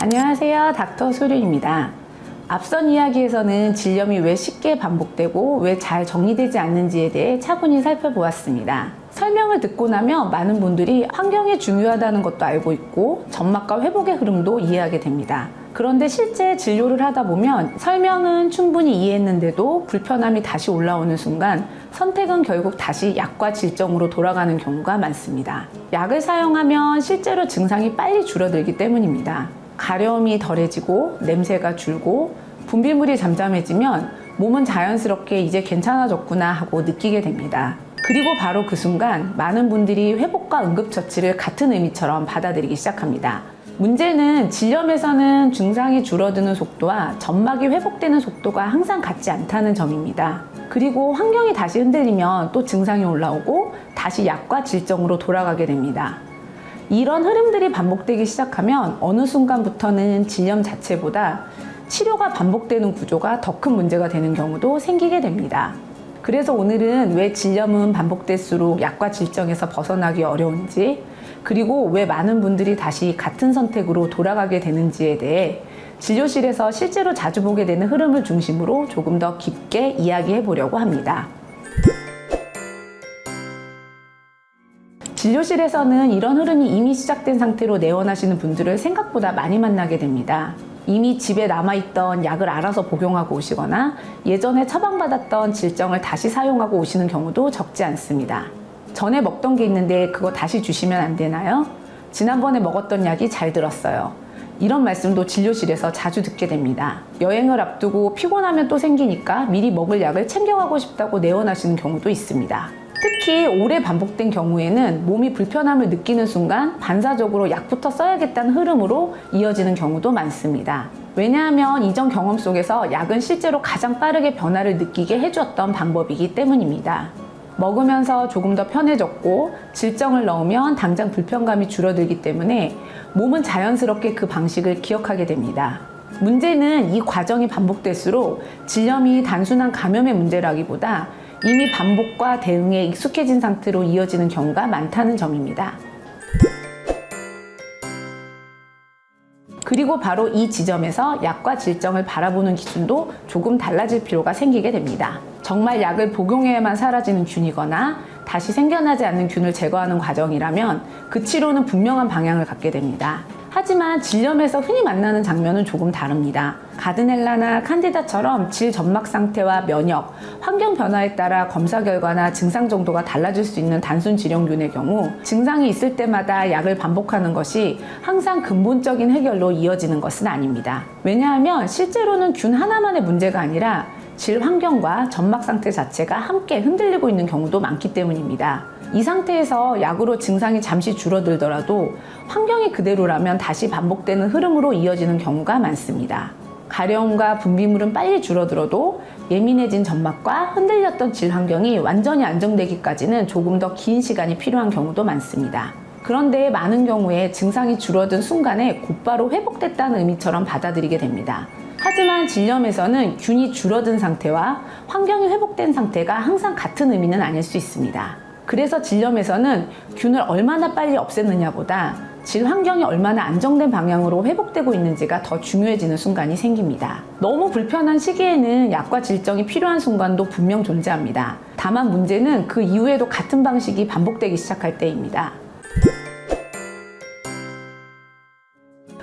안녕하세요. 닥터 소륜입니다. 앞선 이야기에서는 질염이 왜 쉽게 반복되고 왜 잘 정리되지 않는지에 대해 차분히 살펴보았습니다. 설명을 듣고 나면 많은 분들이 환경이 중요하다는 것도 알고 있고 점막과 회복의 흐름도 이해하게 됩니다. 그런데 실제 진료를 하다 보면 설명은 충분히 이해했는데도 불편함이 다시 올라오는 순간 선택은 결국 다시 약과 질정으로 돌아가는 경우가 많습니다. 약을 사용하면 실제로 증상이 빨리 줄어들기 때문입니다. 가려움이 덜해지고 냄새가 줄고 분비물이 잠잠해지면 몸은 자연스럽게 이제 괜찮아졌구나 하고 느끼게 됩니다. 그리고 바로 그 순간 많은 분들이 회복과 응급처치를 같은 의미처럼 받아들이기 시작합니다. 문제는 질염에서는 증상이 줄어드는 속도와 점막이 회복되는 속도가 항상 같지 않다는 점입니다. 그리고 환경이 다시 흔들리면 또 증상이 올라오고 다시 약과 질정으로 돌아가게 됩니다. 이런 흐름들이 반복되기 시작하면 어느 순간부터는 질염 자체보다 치료가 반복되는 구조가 더 큰 문제가 되는 경우도 생기게 됩니다. 그래서 오늘은 왜 질염은 반복될수록 약과 질정에서 벗어나기 어려운지, 그리고 왜 많은 분들이 다시 같은 선택으로 돌아가게 되는지에 대해 진료실에서 실제로 자주 보게 되는 흐름을 중심으로 조금 더 깊게 이야기해 보려고 합니다. 진료실에서는 이런 흐름이 이미 시작된 상태로 내원하시는 분들을 생각보다 많이 만나게 됩니다. 이미 집에 남아있던 약을 알아서 복용하고 오시거나 예전에 처방받았던 질정을 다시 사용하고 오시는 경우도 적지 않습니다. 전에 먹던 게 있는데 그거 다시 주시면 안 되나요? 지난번에 먹었던 약이 잘 들었어요. 이런 말씀도 진료실에서 자주 듣게 됩니다. 여행을 앞두고 피곤하면 또 생기니까 미리 먹을 약을 챙겨가고 싶다고 내원하시는 경우도 있습니다. 특히 오래 반복된 경우에는 몸이 불편함을 느끼는 순간 반사적으로 약부터 써야겠다는 흐름으로 이어지는 경우도 많습니다. 왜냐하면 이전 경험 속에서 약은 실제로 가장 빠르게 변화를 느끼게 해주었던 방법이기 때문입니다. 먹으면서 조금 더 편해졌고 질정을 넣으면 당장 불편감이 줄어들기 때문에 몸은 자연스럽게 그 방식을 기억하게 됩니다. 문제는 이 과정이 반복될수록 질염이 단순한 감염의 문제라기보다 이미 반복과 대응에 익숙해진 상태로 이어지는 경우가 많다는 점입니다. 그리고 바로 이 지점에서 약과 질정을 바라보는 기준도 조금 달라질 필요가 생기게 됩니다. 정말 약을 복용해야만 사라지는 균이거나 다시 생겨나지 않는 균을 제거하는 과정이라면 그 치료는 분명한 방향을 갖게 됩니다. 하지만 질염에서 흔히 만나는 장면은 조금 다릅니다. 가드넬라나 칸디다처럼 질 점막 상태와 면역, 환경 변화에 따라 검사 결과나 증상 정도가 달라질 수 있는 단순 질염균의 경우 증상이 있을 때마다 약을 반복하는 것이 항상 근본적인 해결로 이어지는 것은 아닙니다. 왜냐하면 실제로는 균 하나만의 문제가 아니라 질 환경과 점막 상태 자체가 함께 흔들리고 있는 경우도 많기 때문입니다. 이 상태에서 약으로 증상이 잠시 줄어들더라도 환경이 그대로라면 다시 반복되는 흐름으로 이어지는 경우가 많습니다. 가려움과 분비물은 빨리 줄어들어도 예민해진 점막과 흔들렸던 질 환경이 완전히 안정되기까지는 조금 더 긴 시간이 필요한 경우도 많습니다. 그런데 많은 경우에 증상이 줄어든 순간에 곧바로 회복됐다는 의미처럼 받아들이게 됩니다. 하지만 질염에서는 균이 줄어든 상태와 환경이 회복된 상태가 항상 같은 의미는 아닐 수 있습니다. 그래서 질염에서는 균을 얼마나 빨리 없앴느냐보다 질 환경이 얼마나 안정된 방향으로 회복되고 있는지가 더 중요해지는 순간이 생깁니다. 너무 불편한 시기에는 약과 질정이 필요한 순간도 분명 존재합니다. 다만 문제는 그 이후에도 같은 방식이 반복되기 시작할 때입니다.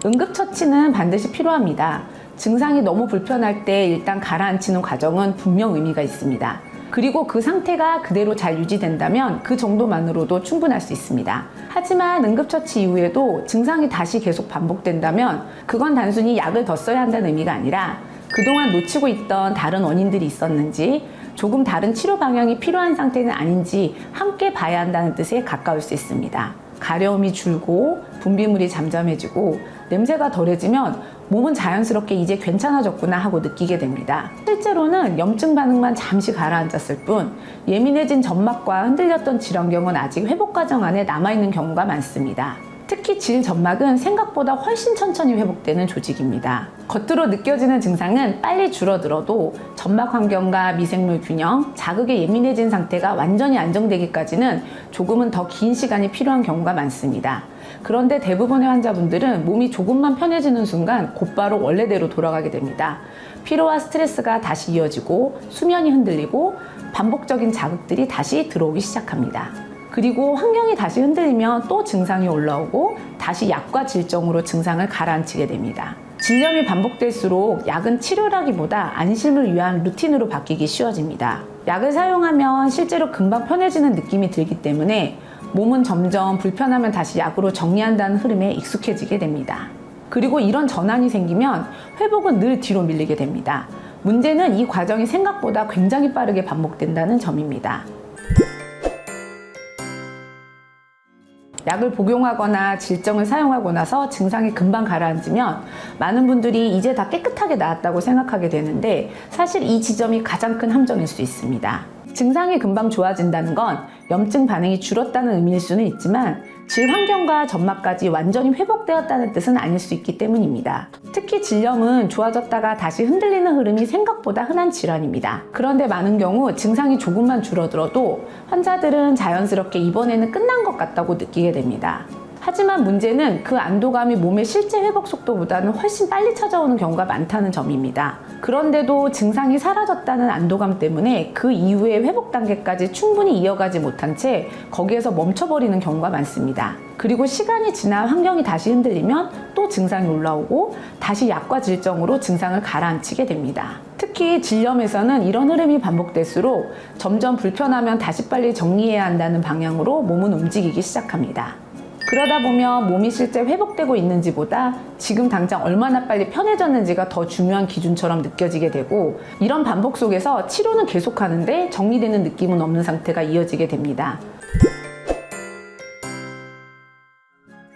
응급처치는 반드시 필요합니다. 증상이 너무 불편할 때 일단 가라앉히는 과정은 분명 의미가 있습니다. 그리고 그 상태가 그대로 잘 유지된다면 그 정도만으로도 충분할 수 있습니다. 하지만 응급처치 이후에도 증상이 다시 계속 반복된다면 그건 단순히 약을 더 써야 한다는 의미가 아니라 그동안 놓치고 있던 다른 원인들이 있었는지 조금 다른 치료 방향이 필요한 상태는 아닌지 함께 봐야 한다는 뜻에 가까울 수 있습니다. 가려움이 줄고 분비물이 잠잠해지고 냄새가 덜해지면 몸은 자연스럽게 이제 괜찮아졌구나 하고 느끼게 됩니다. 실제로는 염증 반응만 잠시 가라앉았을 뿐 예민해진 점막과 흔들렸던 질 환경은 아직 회복 과정 안에 남아있는 경우가 많습니다. 특히 질 점막은 생각보다 훨씬 천천히 회복되는 조직입니다. 겉으로 느껴지는 증상은 빨리 줄어들어도 점막 환경과 미생물 균형, 자극에 예민해진 상태가 완전히 안정되기까지는 조금은 더 긴 시간이 필요한 경우가 많습니다. 그런데 대부분의 환자분들은 몸이 조금만 편해지는 순간 곧바로 원래대로 돌아가게 됩니다. 피로와 스트레스가 다시 이어지고 수면이 흔들리고 반복적인 자극들이 다시 들어오기 시작합니다. 그리고 환경이 다시 흔들리면 또 증상이 올라오고 다시 약과 질정으로 증상을 가라앉히게 됩니다. 질염이 반복될수록 약은 치료라기보다 안심을 위한 루틴으로 바뀌기 쉬워집니다. 약을 사용하면 실제로 금방 편해지는 느낌이 들기 때문에 몸은 점점 불편하면 다시 약으로 정리한다는 흐름에 익숙해지게 됩니다. 그리고 이런 전환이 생기면 회복은 늘 뒤로 밀리게 됩니다. 문제는 이 과정이 생각보다 굉장히 빠르게 반복된다는 점입니다. 약을 복용하거나 질정을 사용하고 나서 증상이 금방 가라앉으면 많은 분들이 이제 다 깨끗하게 나았다고 생각하게 되는데 사실 이 지점이 가장 큰 함정일 수 있습니다. 증상이 금방 좋아진다는 건 염증 반응이 줄었다는 의미일 수는 있지만 질 환경과 점막까지 완전히 회복되었다는 뜻은 아닐 수 있기 때문입니다. 특히 질염은 좋아졌다가 다시 흔들리는 흐름이 생각보다 흔한 질환입니다. 그런데 많은 경우 증상이 조금만 줄어들어도 환자들은 자연스럽게 이번에는 끝난 것 같다고 느끼게 됩니다. 하지만 문제는 그 안도감이 몸의 실제 회복 속도보다는 훨씬 빨리 찾아오는 경우가 많다는 점입니다. 그런데도 증상이 사라졌다는 안도감 때문에 그 이후의 회복 단계까지 충분히 이어가지 못한 채 거기에서 멈춰버리는 경우가 많습니다. 그리고 시간이 지나 환경이 다시 흔들리면 또 증상이 올라오고 다시 약과 질정으로 증상을 가라앉히게 됩니다. 특히 질염에서는 이런 흐름이 반복될수록 점점 불편하면 다시 빨리 정리해야 한다는 방향으로 몸은 움직이기 시작합니다. 그러다 보면 몸이 실제 회복되고 있는지보다 지금 당장 얼마나 빨리 편해졌는지가 더 중요한 기준처럼 느껴지게 되고 이런 반복 속에서 치료는 계속하는데 정리되는 느낌은 없는 상태가 이어지게 됩니다.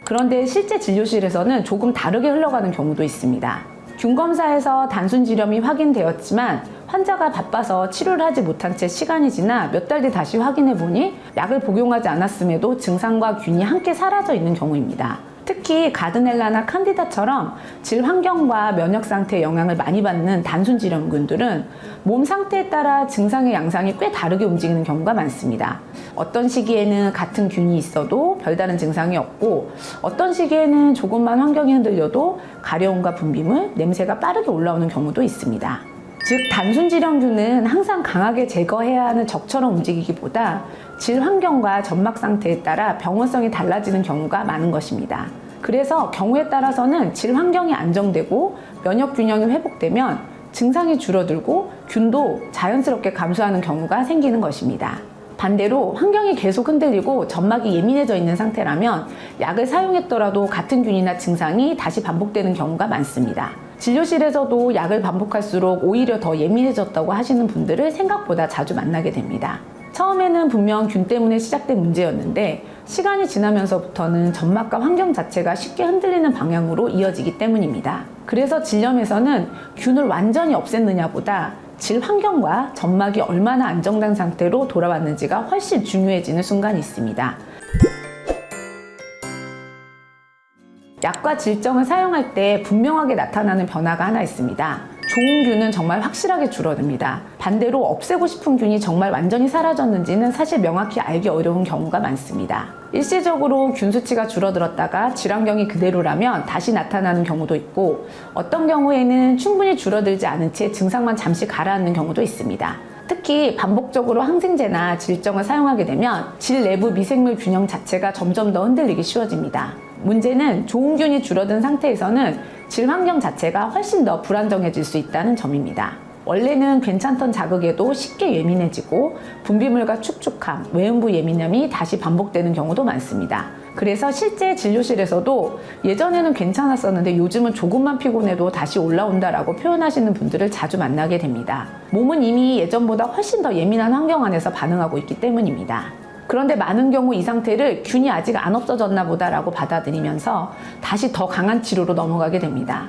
그런데 실제 진료실에서는 조금 다르게 흘러가는 경우도 있습니다. 균 검사에서 단순 질염이 확인되었지만 환자가 바빠서 치료를 하지 못한 채 시간이 지나 몇 달 뒤 다시 확인해 보니 약을 복용하지 않았음에도 증상과 균이 함께 사라져 있는 경우입니다. 특히 가드넬라나 칸디다처럼 질 환경과 면역 상태에 영향을 많이 받는 단순 질염균들은 몸 상태에 따라 증상의 양상이 꽤 다르게 움직이는 경우가 많습니다. 어떤 시기에는 같은 균이 있어도 별다른 증상이 없고 어떤 시기에는 조금만 환경이 흔들려도 가려움과 분비물, 냄새가 빠르게 올라오는 경우도 있습니다. 즉 단순 질염균은 항상 강하게 제거해야 하는 적처럼 움직이기보다 질 환경과 점막 상태에 따라 병원성이 달라지는 경우가 많은 것입니다. 그래서 경우에 따라서는 질 환경이 안정되고 면역 균형이 회복되면 증상이 줄어들고 균도 자연스럽게 감소하는 경우가 생기는 것입니다. 반대로 환경이 계속 흔들리고 점막이 예민해져 있는 상태라면 약을 사용했더라도 같은 균이나 증상이 다시 반복되는 경우가 많습니다. 진료실에서도 약을 반복할수록 오히려 더 예민해졌다고 하시는 분들을 생각보다 자주 만나게 됩니다. 처음에는 분명 균 때문에 시작된 문제였는데 시간이 지나면서부터는 점막과 환경 자체가 쉽게 흔들리는 방향으로 이어지기 때문입니다. 그래서 질염에서는 균을 완전히 없앴느냐보다 질 환경과 점막이 얼마나 안정된 상태로 돌아왔는지가 훨씬 중요해지는 순간이 있습니다. 약과 질정을 사용할 때 분명하게 나타나는 변화가 하나 있습니다. 좋은 균은 정말 확실하게 줄어듭니다. 반대로 없애고 싶은 균이 정말 완전히 사라졌는지는 사실 명확히 알기 어려운 경우가 많습니다. 일시적으로 균 수치가 줄어들었다가 질환경이 그대로라면 다시 나타나는 경우도 있고 어떤 경우에는 충분히 줄어들지 않은 채 증상만 잠시 가라앉는 경우도 있습니다. 특히 반복적으로 항생제나 질정을 사용하게 되면 질 내부 미생물 균형 자체가 점점 더 흔들리기 쉬워집니다. 문제는 좋은 균이 줄어든 상태에서는 질 환경 자체가 훨씬 더 불안정해질 수 있다는 점입니다. 원래는 괜찮던 자극에도 쉽게 예민해지고 분비물과 축축함, 외음부 예민함이 다시 반복되는 경우도 많습니다. 그래서 실제 진료실에서도 예전에는 괜찮았었는데 요즘은 조금만 피곤해도 다시 올라온다라고 표현하시는 분들을 자주 만나게 됩니다. 몸은 이미 예전보다 훨씬 더 예민한 환경 안에서 반응하고 있기 때문입니다. 그런데 많은 경우 이 상태를 균이 아직 안 없어졌나 보다라고 받아들이면서 다시 더 강한 치료로 넘어가게 됩니다.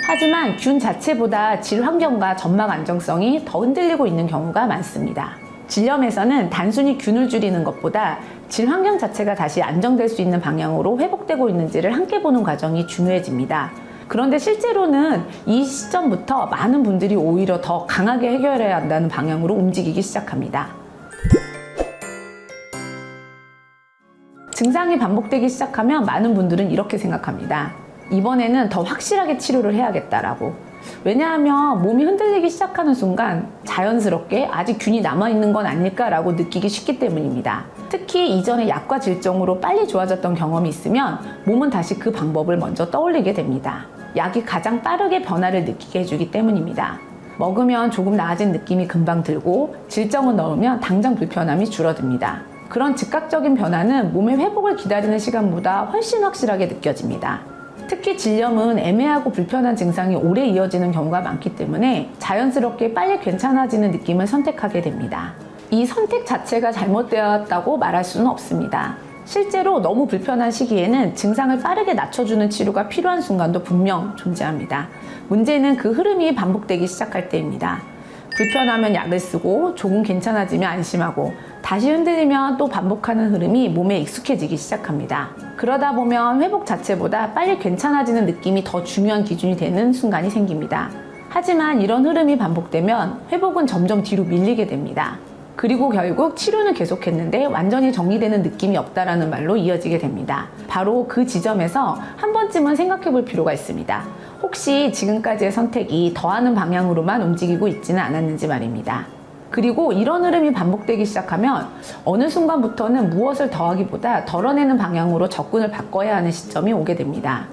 하지만 균 자체보다 질 환경과 점막 안정성이 더 흔들리고 있는 경우가 많습니다. 질염에서는 단순히 균을 줄이는 것보다 질 환경 자체가 다시 안정될 수 있는 방향으로 회복되고 있는지를 함께 보는 과정이 중요해집니다. 그런데 실제로는 이 시점부터 많은 분들이 오히려 더 강하게 해결해야 한다는 방향으로 움직이기 시작합니다. 증상이 반복되기 시작하면 많은 분들은 이렇게 생각합니다. 이번에는 더 확실하게 치료를 해야겠다라고. 왜냐하면 몸이 흔들리기 시작하는 순간 자연스럽게 아직 균이 남아있는 건 아닐까라고 느끼기 쉽기 때문입니다. 특히 이전에 약과 질정으로 빨리 좋아졌던 경험이 있으면 몸은 다시 그 방법을 먼저 떠올리게 됩니다. 약이 가장 빠르게 변화를 느끼게 해주기 때문입니다. 먹으면 조금 나아진 느낌이 금방 들고 질정을 넣으면 당장 불편함이 줄어듭니다. 그런 즉각적인 변화는 몸의 회복을 기다리는 시간보다 훨씬 확실하게 느껴집니다. 특히 질염은 애매하고 불편한 증상이 오래 이어지는 경우가 많기 때문에 자연스럽게 빨리 괜찮아지는 느낌을 선택하게 됩니다. 이 선택 자체가 잘못되었다고 말할 수는 없습니다. 실제로 너무 불편한 시기에는 증상을 빠르게 낮춰주는 치료가 필요한 순간도 분명 존재합니다. 문제는 그 흐름이 반복되기 시작할 때입니다. 불편하면 약을 쓰고 조금 괜찮아지면 안심하고 다시 흔들리면 또 반복하는 흐름이 몸에 익숙해지기 시작합니다. 그러다 보면 회복 자체보다 빨리 괜찮아지는 느낌이 더 중요한 기준이 되는 순간이 생깁니다. 하지만 이런 흐름이 반복되면 회복은 점점 뒤로 밀리게 됩니다. 그리고 결국 치료는 계속했는데 완전히 정리되는 느낌이 없다라는 말로 이어지게 됩니다. 바로 그 지점에서 한 번쯤은 생각해 볼 필요가 있습니다. 혹시 지금까지의 선택이 더하는 방향으로만 움직이고 있지는 않았는지 말입니다. 그리고 이런 흐름이 반복되기 시작하면 어느 순간부터는 무엇을 더하기보다 덜어내는 방향으로 접근을 바꿔야 하는 시점이 오게 됩니다.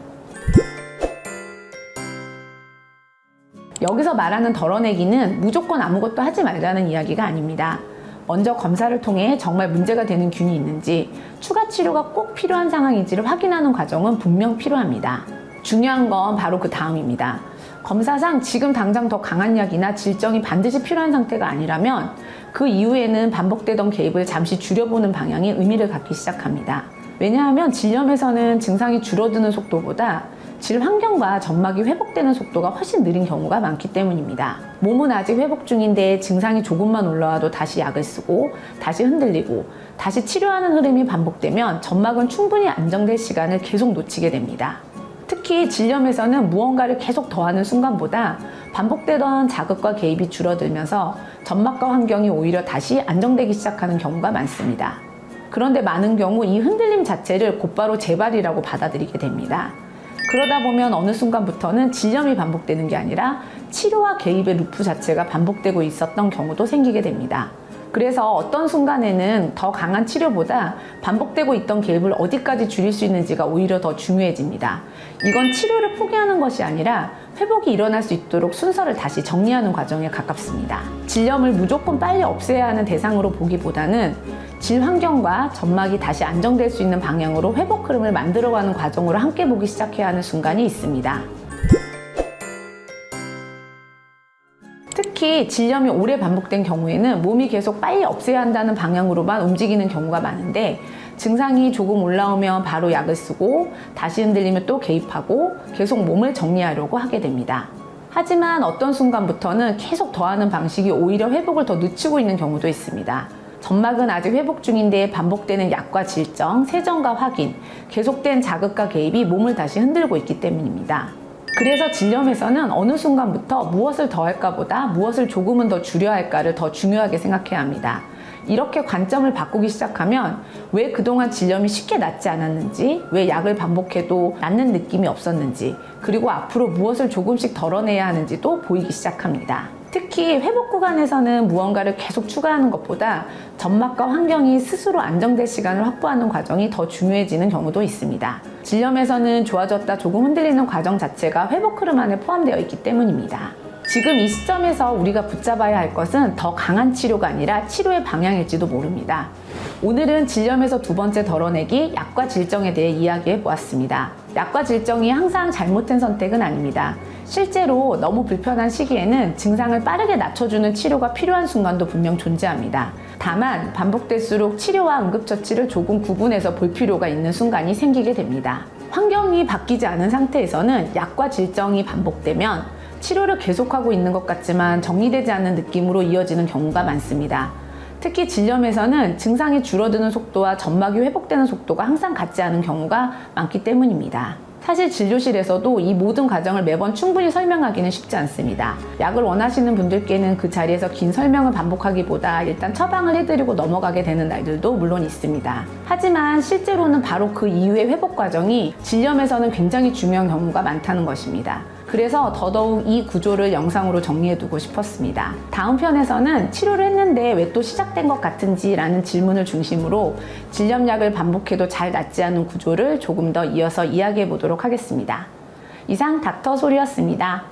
여기서 말하는 덜어내기는 무조건 아무것도 하지 말자는 이야기가 아닙니다. 먼저 검사를 통해 정말 문제가 되는 균이 있는지, 추가 치료가 꼭 필요한 상황인지를 확인하는 과정은 분명 필요합니다. 중요한 건 바로 그 다음입니다. 검사상 지금 당장 더 강한 약이나 질정이 반드시 필요한 상태가 아니라면 그 이후에는 반복되던 개입을 잠시 줄여보는 방향이 의미를 갖기 시작합니다. 왜냐하면 질염에서는 증상이 줄어드는 속도보다 질 환경과 점막이 회복되는 속도가 훨씬 느린 경우가 많기 때문입니다. 몸은 아직 회복 중인데 증상이 조금만 올라와도 다시 약을 쓰고 다시 흔들리고 다시 치료하는 흐름이 반복되면 점막은 충분히 안정될 시간을 계속 놓치게 됩니다. 특히 질염에서는 무언가를 계속 더하는 순간보다 반복되던 자극과 개입이 줄어들면서 점막과 환경이 오히려 다시 안정되기 시작하는 경우가 많습니다. 그런데 많은 경우 이 흔들림 자체를 곧바로 재발이라고 받아들이게 됩니다. 그러다 보면 어느 순간부터는 질염이 반복되는 게 아니라 치료와 개입의 루프 자체가 반복되고 있었던 경우도 생기게 됩니다. 그래서 어떤 순간에는 더 강한 치료보다 반복되고 있던 개입을 어디까지 줄일 수 있는지가 오히려 더 중요해집니다. 이건 치료를 포기하는 것이 아니라 회복이 일어날 수 있도록 순서를 다시 정리하는 과정에 가깝습니다. 질염을 무조건 빨리 없애야 하는 대상으로 보기보다는 질 환경과 점막이 다시 안정될 수 있는 방향으로 회복 흐름을 만들어가는 과정으로 함께 보기 시작해야 하는 순간이 있습니다. 특히 질염이 오래 반복된 경우에는 몸이 계속 빨리 없애야 한다는 방향으로만 움직이는 경우가 많은데 증상이 조금 올라오면 바로 약을 쓰고 다시 흔들리면 또 개입하고 계속 몸을 정리하려고 하게 됩니다. 하지만 어떤 순간부터는 계속 더하는 방식이 오히려 회복을 더 늦추고 있는 경우도 있습니다. 점막은 아직 회복 중인데 반복되는 약과 질정, 세정과 확인, 계속된 자극과 개입이 몸을 다시 흔들고 있기 때문입니다. 그래서 질염에서는 어느 순간부터 무엇을 더할까 보다 무엇을 조금은 더 줄여야 할까를 더 중요하게 생각해야 합니다. 이렇게 관점을 바꾸기 시작하면 왜 그동안 질염이 쉽게 낫지 않았는지, 왜 약을 반복해도 낫는 느낌이 없었는지, 그리고 앞으로 무엇을 조금씩 덜어내야 하는지도 보이기 시작합니다. 특히 회복 구간에서는 무언가를 계속 추가하는 것보다 점막과 환경이 스스로 안정될 시간을 확보하는 과정이 더 중요해지는 경우도 있습니다. 질염에서는 좋아졌다 조금 흔들리는 과정 자체가 회복 흐름 안에 포함되어 있기 때문입니다. 지금 이 시점에서 우리가 붙잡아야 할 것은 더 강한 치료가 아니라 치료의 방향일지도 모릅니다. 오늘은 질염에서 두 번째 덜어내기, 약과 질정에 대해 이야기해 보았습니다. 약과 질정이 항상 잘못된 선택은 아닙니다. 실제로 너무 불편한 시기에는 증상을 빠르게 낮춰주는 치료가 필요한 순간도 분명 존재합니다. 다만 반복될수록 치료와 응급처치를 조금 구분해서 볼 필요가 있는 순간이 생기게 됩니다. 환경이 바뀌지 않은 상태에서는 약과 질정이 반복되면 치료를 계속하고 있는 것 같지만 정리되지 않는 느낌으로 이어지는 경우가 많습니다. 특히 질염에서는 증상이 줄어드는 속도와 점막이 회복되는 속도가 항상 같지 않은 경우가 많기 때문입니다. 사실 진료실에서도 이 모든 과정을 매번 충분히 설명하기는 쉽지 않습니다. 약을 원하시는 분들께는 그 자리에서 긴 설명을 반복하기보다 일단 처방을 해드리고 넘어가게 되는 날들도 물론 있습니다. 하지만 실제로는 바로 그 이후의 회복 과정이 질염에서는 굉장히 중요한 경우가 많다는 것입니다. 그래서 더더욱 이 구조를 영상으로 정리해두고 싶었습니다. 다음 편에서는 치료를 했는데 왜 또 시작된 것 같은지 라는 질문을 중심으로 질염약을 반복해도 잘 낫지 않은 구조를 조금 더 이어서 이야기해 보도록 하겠습니다. 이상 닥터 소리였습니다.